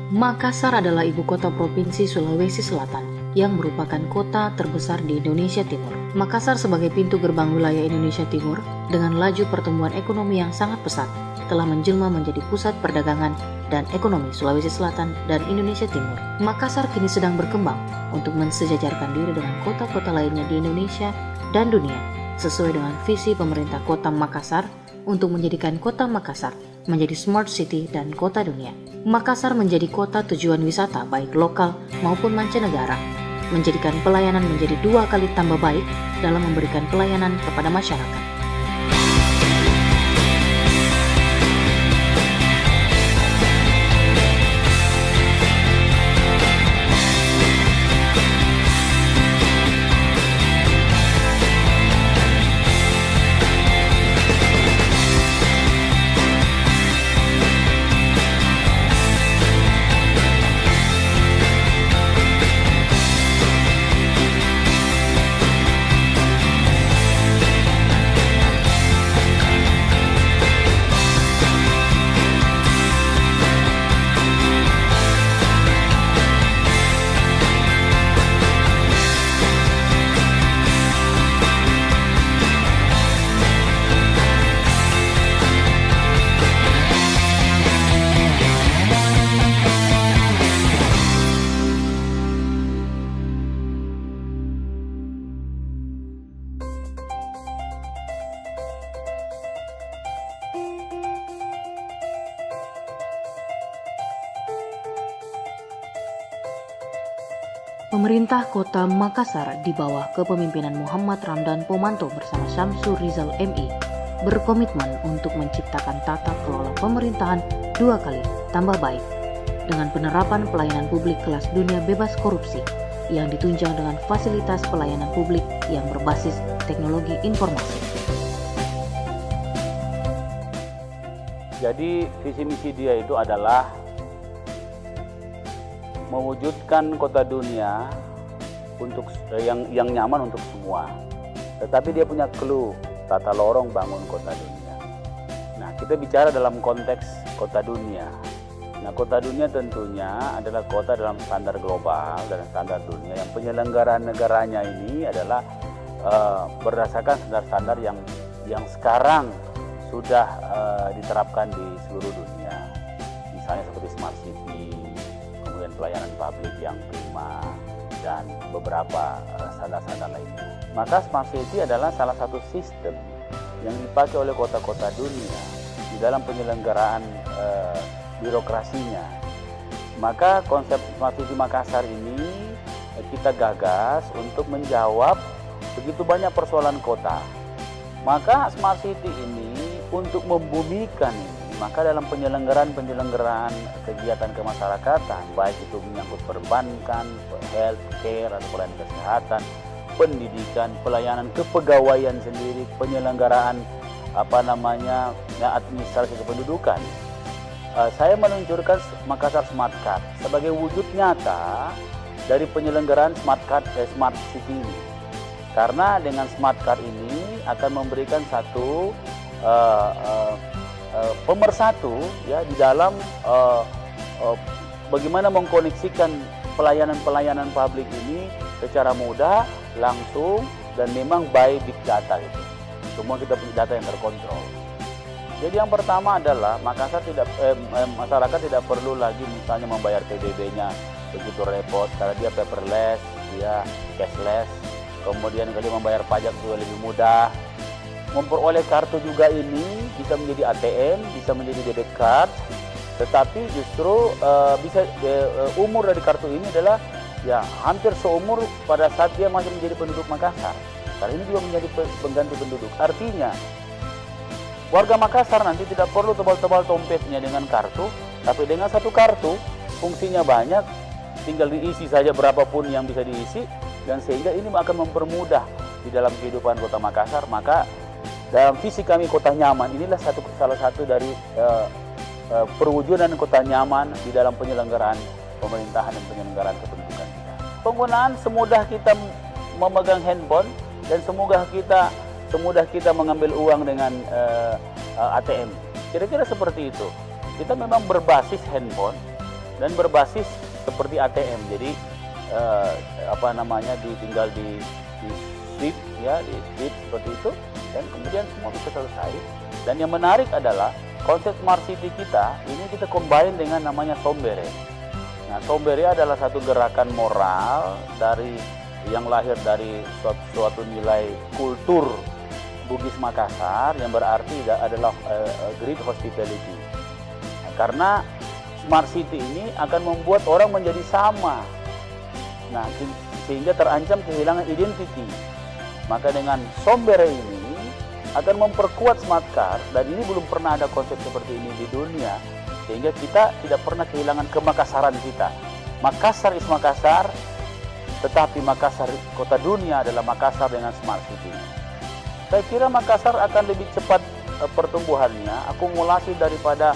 Makassar adalah ibu kota Provinsi Sulawesi Selatan yang merupakan kota terbesar di Indonesia Timur. Makassar sebagai pintu gerbang wilayah Indonesia Timur dengan laju pertumbuhan ekonomi yang sangat pesat telah menjelma menjadi pusat perdagangan dan ekonomi Sulawesi Selatan dan Indonesia Timur. Makassar kini sedang berkembang untuk mensejajarkan diri dengan kota-kota lainnya di Indonesia dan dunia sesuai dengan visi pemerintah Kota Makassar untuk menjadikan Kota Makassar menjadi smart city dan kota dunia. Makassar menjadi kota tujuan wisata baik lokal maupun mancanegara, menjadikan pelayanan menjadi 2 kali tambah baik dalam memberikan pelayanan kepada masyarakat. Pemerintah Kota Makassar di bawah kepemimpinan Muhammad Ramdan Pomanto bersama Syamsur Rizal MI berkomitmen untuk menciptakan tata kelola pemerintahan 2 kali tambah baik dengan penerapan pelayanan publik kelas dunia bebas korupsi yang ditunjang dengan fasilitas pelayanan publik yang berbasis teknologi informasi. Jadi visi misi dia itu adalah mewujudkan kota dunia untuk yang nyaman untuk semua. Tetapi dia punya clue tata lorong bangun kota dunia. Nah, kita bicara dalam konteks kota dunia. Nah, kota dunia tentunya adalah kota dalam standar global dan standar dunia yang penyelenggaraan negaranya ini adalah berdasarkan standar-standar yang sekarang sudah diterapkan di seluruh dunia. Misalnya seperti smart city, kemudian pelayanan publik yang prima, dan beberapa standar-standar lainnya. Maka smart city adalah salah satu sistem yang dipakai oleh kota-kota dunia di dalam penyelenggaraan birokrasinya. Maka konsep smart city Makassar ini kita gagas untuk menjawab begitu banyak persoalan kota. Maka smart city ini untuk membumikan ini, maka dalam penyelenggaraan kegiatan kemasyarakatan, baik itu menyangkut perbankan, healthcare atau pelayanan kesehatan, pendidikan, pelayanan kepegawaian sendiri, penyelenggaraan administrasi kependudukan. Saya meluncurkan Makassar Smart Card sebagai wujud nyata dari penyelenggaraan Smart City ini. Karena dengan Smart Card ini akan memberikan satu pemersatu ya di dalam bagaimana mengkoneksikan pelayanan publik ini secara mudah, langsung, dan memang by big data itu. Semua kita punya data yang terkontrol. Jadi yang pertama adalah masyarakat tidak perlu lagi misalnya membayar PBB-nya begitu repot karena dia paperless, dia cashless. Kemudian kalau membayar pajak juga lebih mudah. Memperoleh kartu juga ini bisa menjadi ATM, bisa menjadi debit card, tetapi justru umur dari kartu ini adalah ya hampir seumur pada saat dia masih menjadi penduduk Makassar. Karena ini juga menjadi pengganti penduduk. Artinya warga Makassar nanti tidak perlu tebal-tebal dompetnya dengan kartu, tapi dengan satu kartu fungsinya banyak, tinggal diisi saja berapapun yang bisa diisi, dan sehingga ini akan mempermudah di dalam kehidupan Kota Makassar. Maka dalam visi kami Kota Nyaman inilah salah satu dari perwujudan kota nyaman di dalam penyelenggaraan pemerintahan dan penyelenggaraan kependudukan kita. Penggunaan semudah kita memegang handphone dan semudah kita mengambil uang dengan ATM. Kira-kira seperti itu. Kita memang berbasis handphone, dan berbasis seperti ATM. Jadi tinggal di sweep ya, di sweep seperti itu, dan kemudian semua bisa selesai. Dan yang menarik adalah konsep smart city kita ini kita combine dengan namanya Sombere. Nah, Sombere adalah satu gerakan moral yang lahir dari suatu nilai kultur Bugis Makassar yang berarti adalah great hospitality. Nah, karena smart city ini akan membuat orang menjadi sama. Nah, sehingga terancam kehilangan identity. Maka dengan Sombere ini akan memperkuat smart car, dan ini belum pernah ada konsep seperti ini di dunia, sehingga kita tidak pernah kehilangan kemakassaran kita. Makassar is Makassar, tetapi Makassar kota dunia adalah Makassar dengan smart city. Saya kira Makassar akan lebih cepat pertumbuhannya, akumulasi daripada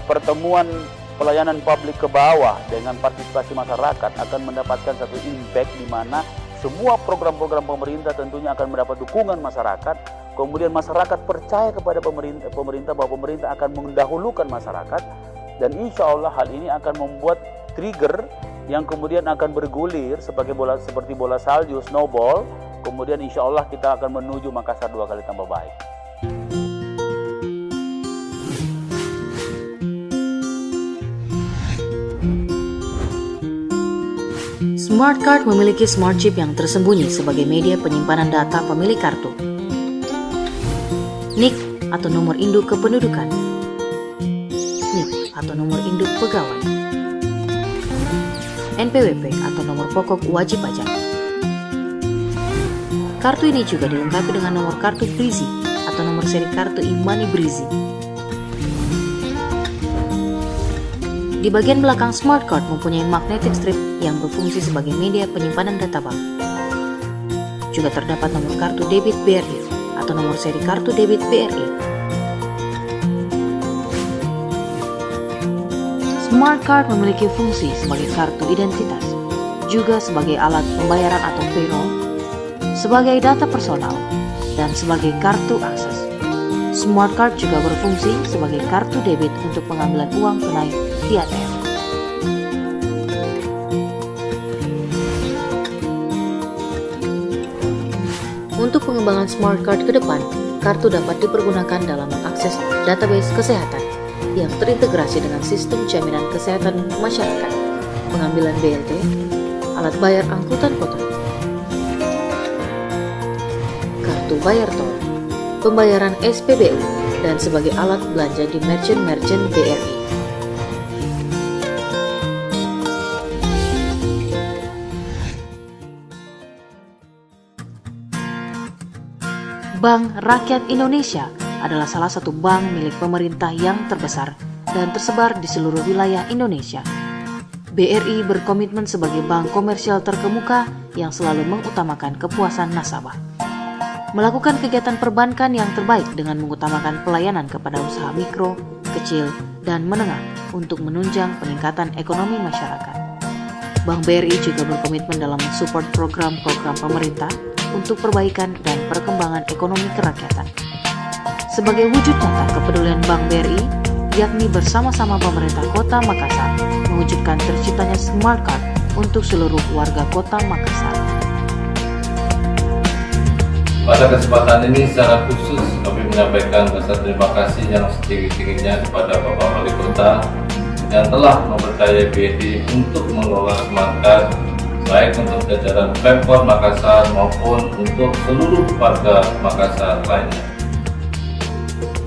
pertemuan pelayanan publik ke bawah dengan partisipasi masyarakat akan mendapatkan satu impact di mana semua program-program pemerintah tentunya akan mendapat dukungan masyarakat. Kemudian masyarakat percaya kepada pemerintah bahwa pemerintah akan mendahulukan masyarakat, dan insya Allah hal ini akan membuat trigger yang kemudian akan bergulir seperti bola salju, snowball. Kemudian insya Allah kita akan menuju Makassar 2 kali tambah baik. Smart Card memiliki smart chip yang tersembunyi sebagai media penyimpanan data pemilik kartu. NIK atau nomor induk kependudukan, NIK atau nomor induk pegawai, NPWP atau nomor pokok wajib pajak. Kartu ini juga dilengkapi dengan nomor kartu Brizi atau nomor seri kartu e-money Brizi. Di bagian belakang smart card mempunyai magnetic strip yang berfungsi sebagai media penyimpanan data bank. Juga terdapat nomor kartu debit BRI atau nomor seri kartu debit BRI. Smart card memiliki fungsi sebagai kartu identitas, juga sebagai alat pembayaran atau payroll, sebagai data personal, dan sebagai kartu akses. Smart card juga berfungsi sebagai kartu debit untuk pengambilan uang tunai di ATM. Untuk pengembangan smart card ke depan, kartu dapat dipergunakan dalam mengakses database kesehatan yang terintegrasi dengan sistem jaminan kesehatan masyarakat, pengambilan BLT, alat bayar angkutan kota, kartu bayar tol, pembayaran SPBU, dan sebagai alat belanja di merchant-merchant BRI. Bank Rakyat Indonesia adalah salah satu bank milik pemerintah yang terbesar dan tersebar di seluruh wilayah Indonesia. BRI berkomitmen sebagai bank komersial terkemuka yang selalu mengutamakan kepuasan nasabah. Melakukan kegiatan perbankan yang terbaik dengan mengutamakan pelayanan kepada usaha mikro, kecil, dan menengah untuk menunjang peningkatan ekonomi masyarakat. Bank BRI juga berkomitmen dalam mensupport program-program pemerintah untuk perbaikan dan perkembangan ekonomi kerakyatan. Sebagai wujud nyata kepedulian Bank BRI, yakni bersama-sama pemerintah Kota Makassar mewujudkan terciptanya Smart Card untuk seluruh warga Kota Makassar. Pada kesempatan ini secara khusus kami menyampaikan rasa terima kasih yang setinggi-tingginya kepada Bapak Wali Kota yang telah mempercayai BRI untuk mengelola Smart Card, baik untuk jajaran Pemkot Makassar maupun untuk seluruh warga Makassar lainnya.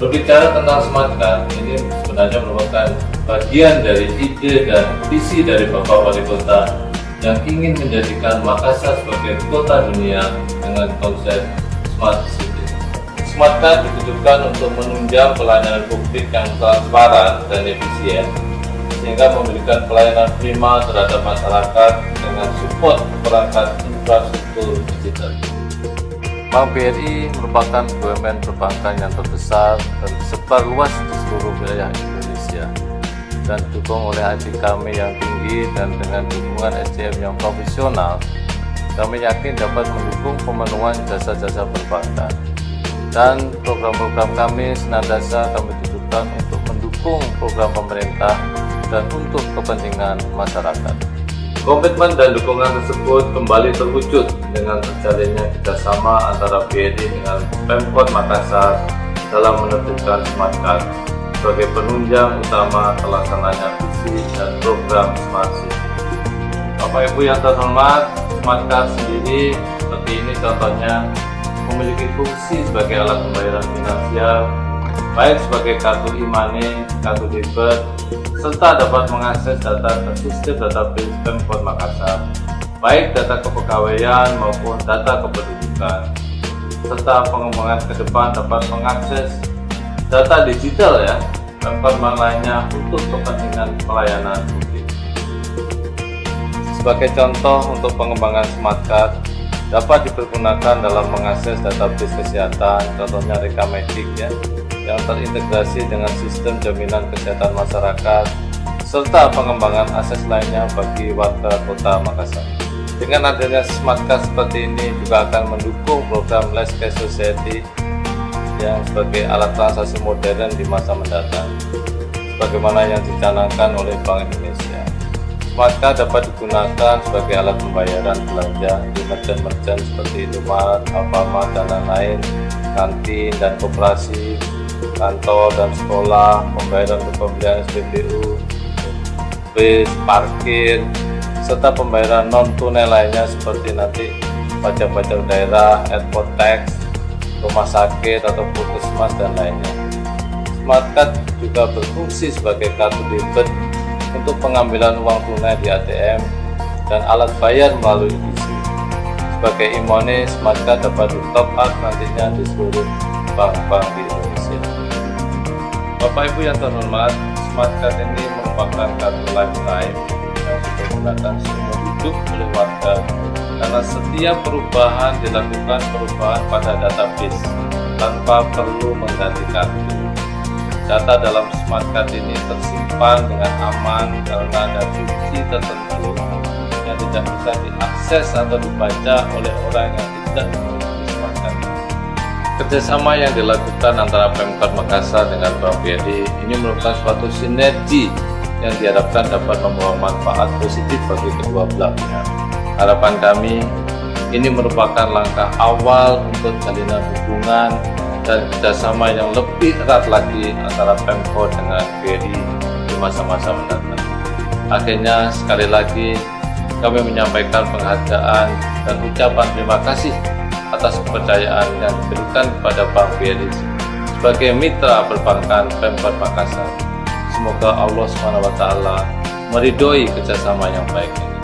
Berbicara tentang Smart Card, ini sebenarnya merupakan bagian dari ide dan visi dari Bapak Wali Kota yang ingin menjadikan Makassar sebagai kota dunia dengan konsep Smart City. Smart Card ditujukan untuk menunjang pelayanan publik yang transparan dan efisien, sehingga memberikan pelayanan prima terhadap masyarakat dengan support perangkat infrastruktur digital. Bank BRI merupakan BUMN perbankan yang terbesar dan tersebar luas di seluruh wilayah Indonesia, dan didukung oleh IT kami yang tinggi dan dengan dukungan SDM yang profesional, kami yakin dapat mendukung pemenuhan jasa-jasa perbankan. Dan program-program kami senantiasa kami tujukan untuk mendukung program pemerintah dan untuk kepentingan masyarakat. Komitmen dan dukungan tersebut kembali terwujud dengan terjalinnya kerjasama antara BRI dengan Pemkot Makassar dalam menertibkan Smart Card sebagai penunjang utama terlaksananya visi dan program Smart City. Bapak Ibu yang terhormat, Smart Card sendiri seperti ini contohnya memiliki fungsi sebagai alat pembayaran finansial, baik sebagai kartu e-money, kartu debit, serta dapat mengakses data ke sistem database Pemkot Makassar, baik data kepegawaian maupun data kependudukan, serta pengembangan ke depan dapat mengakses data digital Pemkot lainnya untuk kepentingan pelayanan publik. Sebagai contoh untuk pengembangan Smart Card dapat dipergunakan dalam mengakses database kesehatan, contohnya Rekamatic yang terintegrasi dengan sistem jaminan kesehatan masyarakat, serta pengembangan akses lainnya bagi warga Kota Makassar. Dengan adanya Smart Card seperti ini juga akan mendukung program Less Cash Society yang sebagai alat transaksi modern di masa mendatang, sebagaimana yang dicanangkan oleh Bank Indonesia. Smart Card dapat digunakan sebagai alat pembayaran belanja di merchant-merchant seperti Indomaret, Alfamart, dan lain-lain, kantin dan koperasi, kantor dan sekolah, pembayaran untuk pembelian SPBU, bis, parkir, serta pembayaran non-tunai lainnya seperti nanti pajak-pajak daerah, airport tax, rumah sakit atau puskesmas dan lainnya. Smart Card juga berfungsi sebagai kartu debit untuk pengambilan uang tunai di ATM dan alat bayar melalui PC. Sebagai e-money, Smart Card dapat di-top up nantinya di seluruh bank-bank di Indonesia. Bapak Ibu yang terhormat, Smart Card ini merupakan kartu lifetime yang digunakan seumur hidup oleh warga karena setiap perubahan dilakukan perubahan pada database tanpa perlu mengganti kartu. Data dalam Smart Card ini tersimpan dengan aman karena ada kunci tertentu yang tidak bisa diakses atau dibaca oleh orang yang tidak memiliki Smart Card. Kerjasama yang dilakukan antara Pemkot Makassar dengan Bank BRI ini merupakan suatu sinergi yang diharapkan dapat membawa manfaat positif bagi kedua belah pihak. Harapan kami, ini merupakan langkah awal untuk jalinan hubungan dan kerjasama yang lebih erat lagi antara Pemkot dengan BRI di masa-masa mendatang. Akhirnya, sekali lagi, kami menyampaikan penghargaan dan ucapan terima kasih atas kepercayaan yang diberikan kepada Bank BRI sebagai mitra perbankan Pemkot Makassar. Semoga Allah SWT meridhoi kerjasama yang baik ini.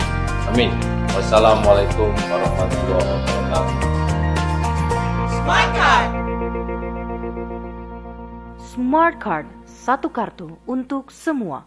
Amin. Wassalamualaikum warahmatullahi wabarakatuh. Smart Card. Smart Card, satu kartu untuk semua.